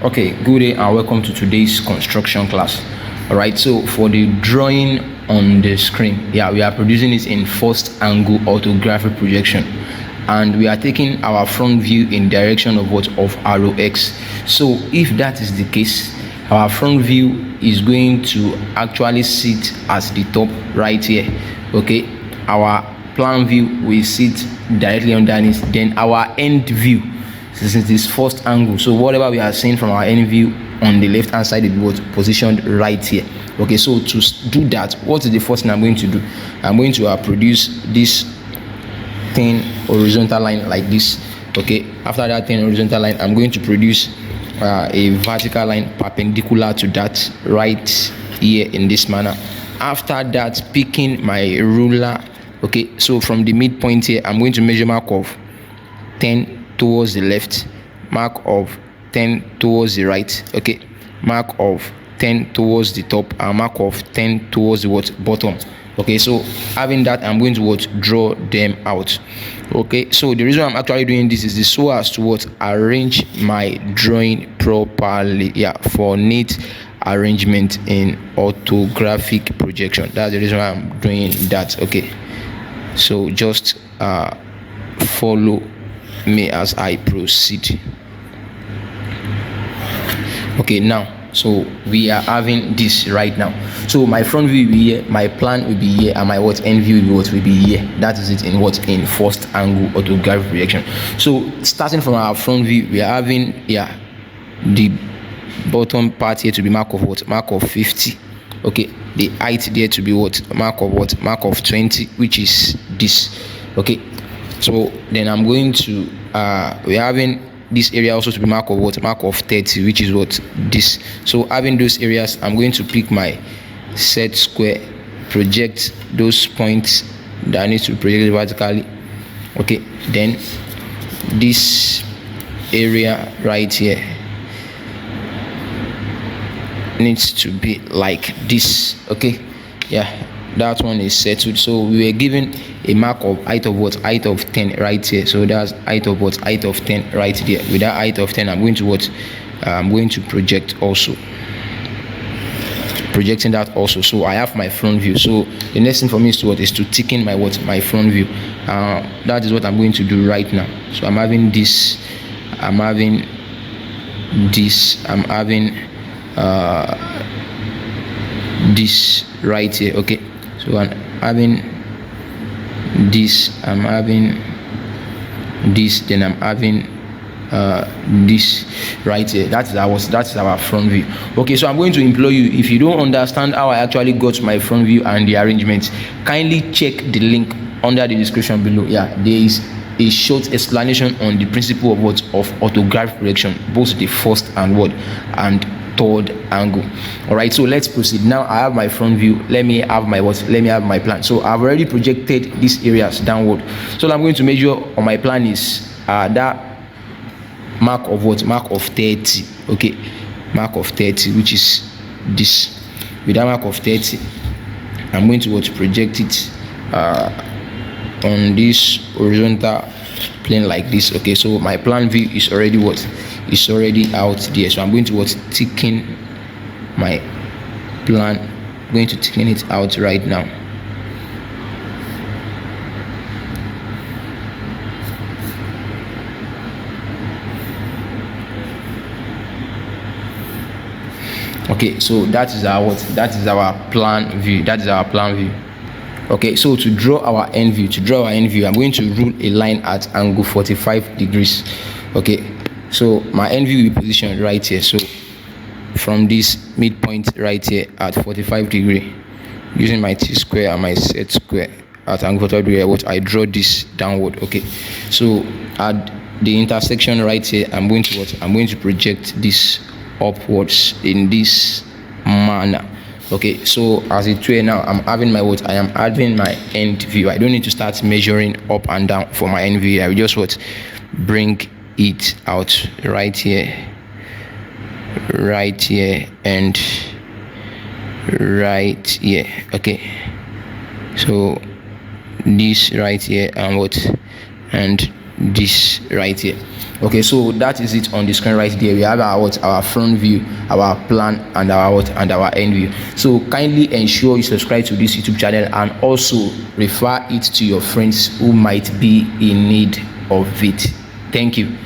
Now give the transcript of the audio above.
Okay, good day and welcome to today's construction class. All right, so for the drawing on the screen, we are producing it in first angle orthographic projection, and we are taking our front view in direction of arrow X. So if that is the case, our front view is going to actually sit at the top right here. Okay, our plan view will sit directly underneath, then our end view, since it is first angle, so whatever we are seeing from our end view on the left hand side will be positioned right here. Okay, so to do that, what is the first thing I'm going to do? I'm going to produce this thin horizontal line like this. Okay, after that thin horizontal line, I'm going to produce a vertical line perpendicular to that right here in this manner. After that, picking my ruler. Okay, so from the midpoint here, I'm going to measure mark of 10 towards the left, mark of 10 towards the right. Okay, mark of 10 towards the top, and mark of 10 towards the bottom. Okay, so having that, I'm going to draw them out. Okay, so the reason I'm actually doing this is so as to arrange my drawing properly, for neat arrangement in orthographic projection. That's the reason why I'm doing that. Okay, so just follow me as I proceed. Okay, now, so we are having this right now. So my front view will be here, my plan will be here, and my end view will be here. That is it in first angle orthographic projection. So starting from our front view, we are having the bottom part here to be mark of mark of 50. Okay, the height there to be mark of 20, which is this. Okay, so then I'm going to we're having this area also to be mark of 30, which is this. So having those areas, I'm going to pick my set square, project those points that needs to be projected vertically. Okay, then this area right here needs to be like this. Okay, that one is settled. So we were given a mark of height of 10 right here. So that's height of 10 right there. With that height of 10, I'm going to project also. Projecting that also. So I have my front view. So the next thing for me is to thicken my front view. That is what I'm going to do right now. So I'm having this. I'm having this right here. Okay, so I'm having this, I'm having this, then I'm having this right here. That's our front view. Okay, so I'm going to implore you, if you don't understand how I actually got my front view and the arrangement, kindly check the link under the description below. There is a short explanation on the principle of orthographic projection, both the first and third angle. All right, so let's proceed. Now I have my front view. Let me have my plan. So I've already projected these areas downward. So what I'm going to measure on my plan is that mark of 30. Okay, mark of 30, which is this. With that mark of 30, I'm going to project it on this horizontal plane like this. Okay, so my plan view is already out there. So I'm going to thicken my plan. I'm going to thicken it out right now. Okay, so that is our plan view. Okay, so to draw our end view, I'm going to rule a line at angle 45 degrees. Okay, so my end view will be positioned right here. So from this midpoint right here at 45 degree, using my t-square and my set square at angle 45 degree, I draw this downward. Okay, so at the intersection right here, I'm going to project this upwards in this manner. Okay, so as it were now, I'm having I am having my end view. I don't need to start measuring up and down for my end view. I will just bring it out right here, and right here. Okay, so this right here and this right here. Okay, so that is it on the screen right there. We have our front view, our plan, and our end view. So kindly ensure you subscribe to this YouTube channel and also refer it to your friends who might be in need of it. Thank you.